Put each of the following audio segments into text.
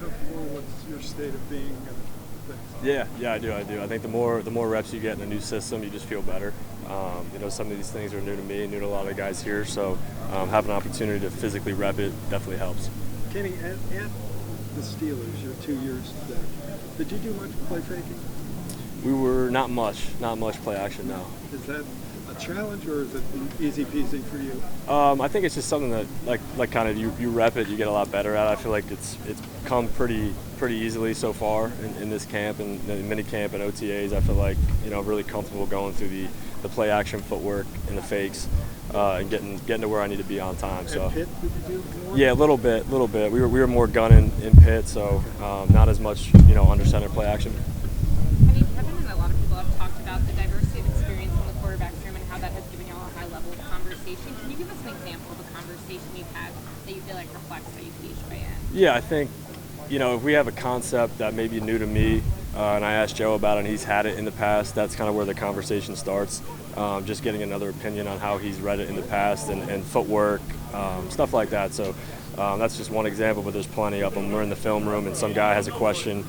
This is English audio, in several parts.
comfortable with your state of being? Yeah, I do. I think the more reps you get in a new system, you just feel better. Some of these things are new to me, new to a lot of the guys here, so having an opportunity to physically rep it definitely helps. Kenny, at the Steelers, your 2 years there, did you do much play faking? We were not much play action, no. Is that a challenge, or is it easy peasy for you? I think it's just something that, like kind of you rep it, you get a lot better at. I feel like it's come pretty easily so far in this camp and minicamp and OTAs. I feel like really comfortable going through the play action footwork and the fakes and getting to where I need to be on time. So at Pitt, did you do more? Yeah, a little bit. We were more gunning in Pitt, so not as much under center play action. Kevin and a lot of people have talked about the diversity of experience in the quarterback's room and how that has given you all a high level of conversation. Can you give us an example of a conversation you've had that you feel like reflects how you teach by it? Yeah, I think if we have a concept that may be new to me and I ask Joe about it and he's had it in the past, that's kind of where the conversation starts. Just getting another opinion on how he's read it in the past and footwork, stuff like that. So that's just one example, but there's plenty of them. We're in the film room and some guy has a question.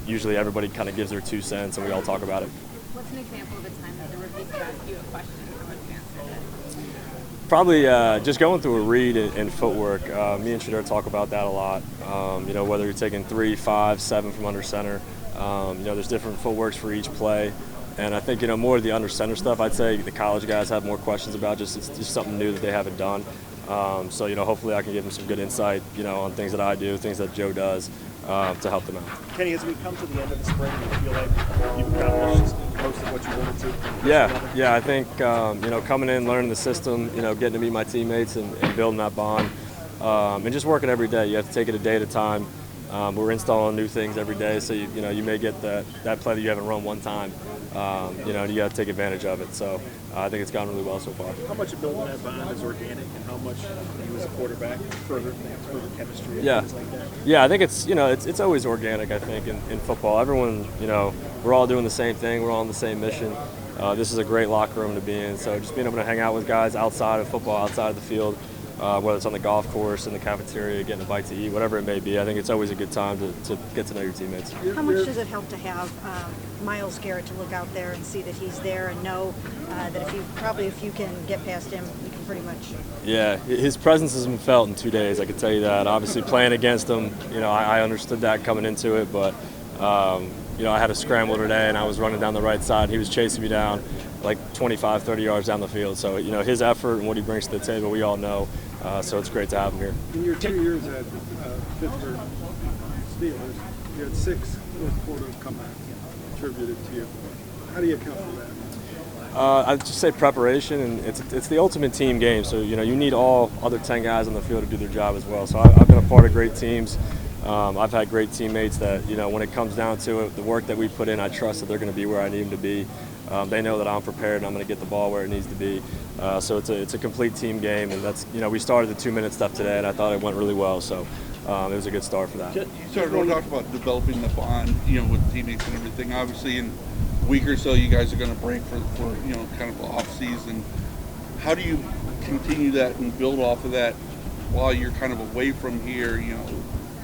Usually everybody kind of gives their 2 cents and we all talk about it. What's an example of a time that the rookies asked you a question and how you answered it? Probably just going through a read in footwork. Me and Shadur talk about that a lot. Whether you're taking 3, 5, 7 from under center. There's different footworks for each play. And I think, more of the under center stuff, I'd say the college guys have more questions about. It's just something new that they haven't done. So hopefully I can give them some good insight, on things that I do, things that Joe does to help them out. Kenny, as we come to the end of the spring, do you feel like you've accomplished most of what you wanted to? Yeah, I think, coming in, learning the system, getting to meet my teammates and building that bond, and just working every day. You have to take it a day at a time. We're installing new things every day, so you may get that play that you haven't run one time, and you got to take advantage of it. So I think it's gone really well so far. How much of building that bond is organic, and how much you as a quarterback further chemistry and things like that? Yeah, I think it's always organic. I think in football, everyone we're all doing the same thing. We're all on the same mission. This is a great locker room to be in. So just being able to hang out with guys outside of football, outside of the field. Whether it's on the golf course, in the cafeteria, getting a bite to eat, whatever it may be. I think it's always a good time to get to know your teammates. How much does it help to have Myles Garrett to look out there and see that he's there and know that if you can get past him, you can pretty much... Yeah, his presence has been felt in 2 days, I can tell you that. Obviously playing against him, I understood that coming into it, but I had a scramble today and I was running down the right side. He was chasing me down like 25, 30 yards down the field. So, his effort and what he brings to the table, we all know. So it's great to have him here. In your 2 years at Pittsburgh Steelers, you had 6 fourth-quarter comebacks attributed to you. How do you account for that? I'd just say preparation, and it's the ultimate team game. So, you need all other 10 guys on the field to do their job as well. So I've been a part of great teams. I've had great teammates that, when it comes down to it, the work that we put in, I trust that they're going to be where I need them to be. They know that I'm prepared and I'm going to get the ball where it needs to be. So it's a complete team game, and that's we started the 2-minute stuff today, and I thought it went really well. So it was a good start for that. So everyone talked about developing the bond, with teammates and everything. Obviously, in a week or so, you guys are going to break for kind of off season. How do you continue that and build off of that while you're kind of away from here,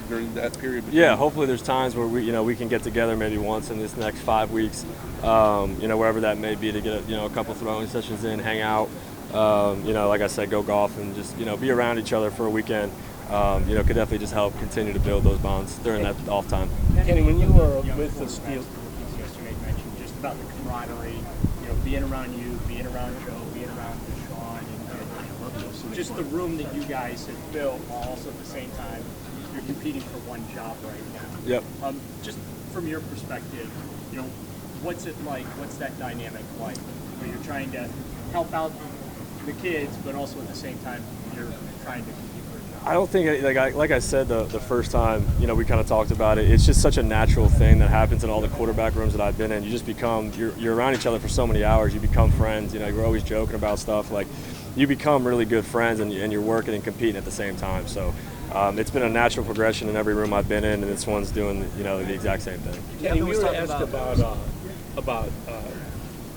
during that period? Yeah, hopefully there's times where we can get together maybe once in this next 5 weeks, wherever that may be, to get a couple throwing sessions in, hang out, like I said, go golf and just be around each other for a weekend. Could definitely just help continue to build those bonds during that off time. Kenny, when you were with the Steelers yesterday, you mentioned just about the camaraderie, being around you, being around Joe, being around Deshaun, and just the room that you guys have built, while also at the same time you're competing for one job right now. Yep. Just from your perspective, what's it like? What's that dynamic like? Where you're trying to help out the kids, but also at the same time you're trying to compete for a job. I don't think, like I said the first time, we kind of talked about it. It's just such a natural thing that happens in all the quarterback rooms that I've been in. You just become, you're around each other for so many hours. You become friends. You're always joking about stuff. Like, you become really good friends, and you're working and competing at the same time. So. It's been a natural progression in every room I've been in, and this one's doing the exact same thing. Kenny, we were asked about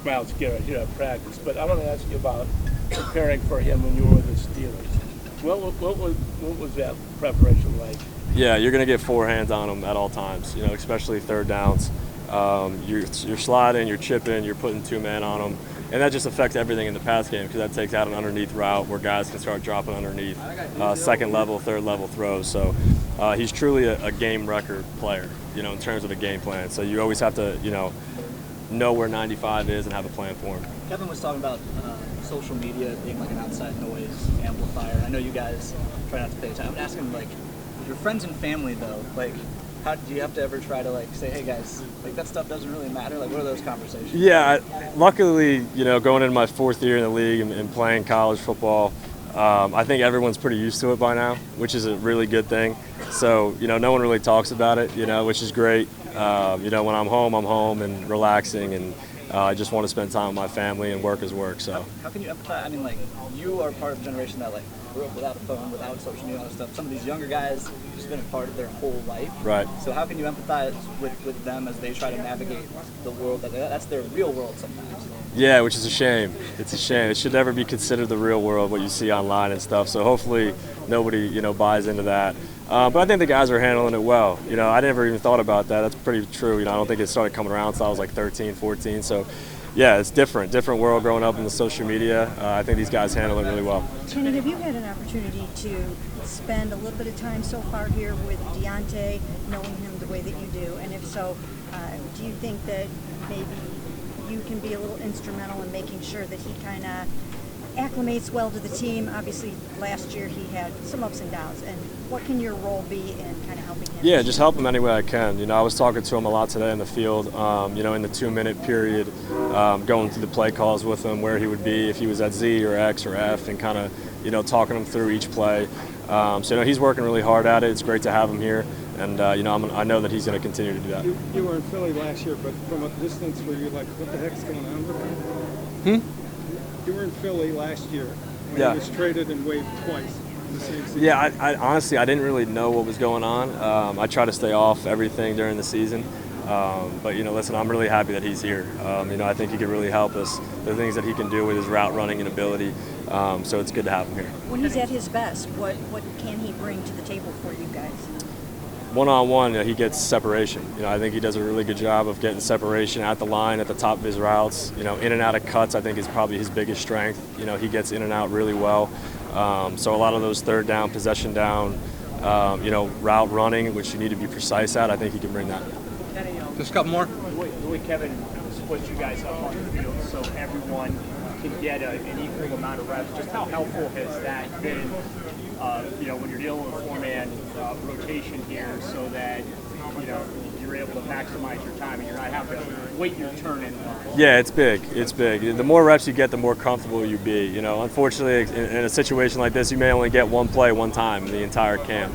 Myles Garrett here at practice, but I want to ask you about preparing for him when you were with the Steelers. What was that preparation like? Yeah, you're going to get four hands on them at all times, especially third downs. You're sliding, you're chipping, you're putting two men on them. And that just affects everything in the pass game because that takes out an underneath route where guys can start dropping underneath second level, third level throws. So he's truly a game record player, in terms of a game plan. So you always have to, know where 95 is and have a plan for him. Kevin was talking about social media being like an outside noise amplifier. I know you guys try not to pay attention. I'm asking, like, your friends and family, though, like, how do you have to ever try to, like, say, hey, guys, like, that stuff doesn't really matter? Like, what are those conversations? Yeah, luckily, going into my fourth year in the league and playing college football, I think everyone's pretty used to it by now, which is a really good thing. So, no one really talks about it, which is great. When I'm home and relaxing, and I just want to spend time with my family, and work is work. So how can you empathize? I mean, like, you are part of the generation that, like, grew up without a phone, without social media, all that stuff. Some of these younger guys, it's been a part of their whole life. Right. So how can you empathize with them as they try to navigate the world? That's their real world sometimes. Yeah, which is a shame. It's a shame. It should never be considered the real world, what you see online and stuff. So hopefully nobody, buys into that. But I think the guys are handling it well. I never even thought about that. That's pretty true. I don't think it started coming around until I was like 13, 14. So, yeah, it's different world growing up in the social media. I think these guys handle it really well. Kenny, have you had an opportunity to spend a little bit of time so far here with Deontay, knowing him the way that you do? And if so, do you think that maybe you can be a little instrumental in making sure that he kind of acclimates well to the team? Obviously, last year he had some ups and downs. And what can your role be in kind of helping him? Yeah, just help him any way I can. I was talking to him a lot today in the field, in the 2-minute period, going through the play calls with him, where he would be if he was at Z or X or F, and kind of, talking him through each play. So, he's working really hard at it. It's great to have him here. And, I know that he's going to continue to do that. You were in Philly last year, but from a distance, were you like, what the heck's going on with him? You were in Philly last year when he was traded and waived twice in the same season. Yeah, I honestly, I didn't really know what was going on. I try to stay off everything during the season. But, listen, I'm really happy that he's here. I think he could really help us. The things that he can do with his route running and ability. So it's good to have him here. When he's at his best, what can he bring to the table for you guys? One-on-one, he gets separation. I think he does a really good job of getting separation at the line, at the top of his routes. In and out of cuts, I think, is probably his biggest strength. He gets in and out really well. So a lot of those third down, possession down, route running, which you need to be precise at, I think he can bring that. Just a couple more. The way Kevin splits you guys up on the field so everyone can get an equal amount of reps, just how helpful has that been, when you're dealing with a four-man rotation here, so that, you're able to maximize your time and you're not having to wait your turn in line? Yeah, it's big. It's big. The more reps you get, the more comfortable you be. Unfortunately, in a situation like this, you may only get one play one time in the entire camp.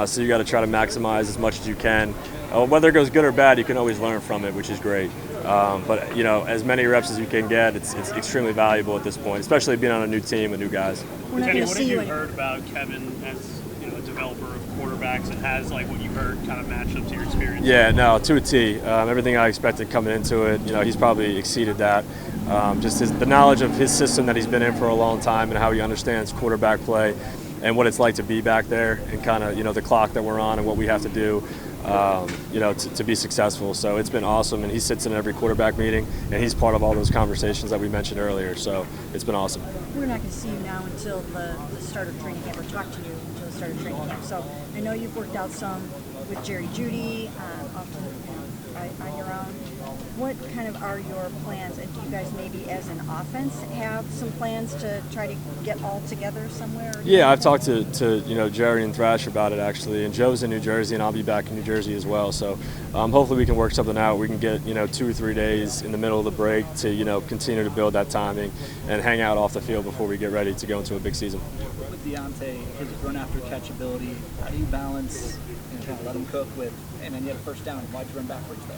So you got to try to maximize as much as you can. Whether it goes good or bad, you can always learn from it, which is great. But as many reps as you can get, it's extremely valuable at this point, especially being on a new team with new guys. Kenny, what have you heard about Kevin as a developer of quarterbacks, and has what you heard kind of matched up to your experience? Yeah, no, to a T. Everything I expected coming into it, he's probably exceeded that. Just the knowledge of his system that he's been in for a long time and how he understands quarterback play and what it's like to be back there and kind of the clock that we're on and what we have to do. To be successful. So it's been awesome, and he sits in every quarterback meeting, and he's part of all those conversations that we mentioned earlier. So it's been awesome. We're not going to see you now until the start of training camp, or talk to you until the start of training camp. So I know you've worked out some with Jerry Jeudy, often on your own. What kind of are your plans, and do you guys maybe as an offense have some plans to try to get all together somewhere? Yeah, I've talked to Jerry and Thrash about it actually, and Joe's in New Jersey, and I'll be back in New Jersey as well. So hopefully we can work something out. We can get 2 or 3 days in the middle of the break to continue to build that timing and hang out off the field before we get ready to go into a big season. With Deontay, his run after catch ability, how do you balance kind of let him cook with, and then you have a first down? Why'd you run backwards there?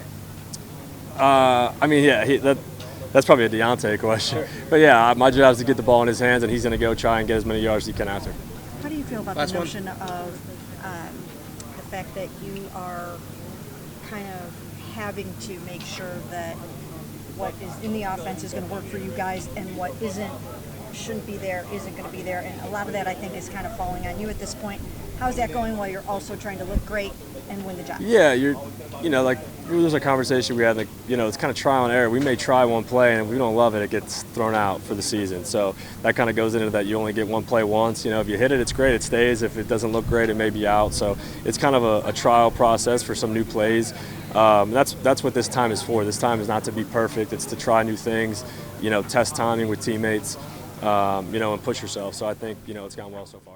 That's probably a Deontay question. Sure. But yeah, my job is to get the ball in his hands, and he's going to go try and get as many yards as he can after. How do you feel about the notion of the fact that you are kind of having to make sure that what is in the offense is going to work for you guys, and what isn't shouldn't be there isn't going to be there, and a lot of that I think is kind of falling on you at this point. How's that going while you're also trying to look great and win the job? Yeah, like there's a conversation we had, like, it's kind of trial and error. We may try one play, and if we don't love it, it gets thrown out for the season. So that kind of goes into that. You only get one play once. If you hit it, it's great, it stays. If it doesn't look great, it may be out. So it's kind of a trial process for some new plays. That's what this time is for. This time is not to be perfect. It's to try new things, test timing with teammates, and push yourself. So I think, it's gone well so far.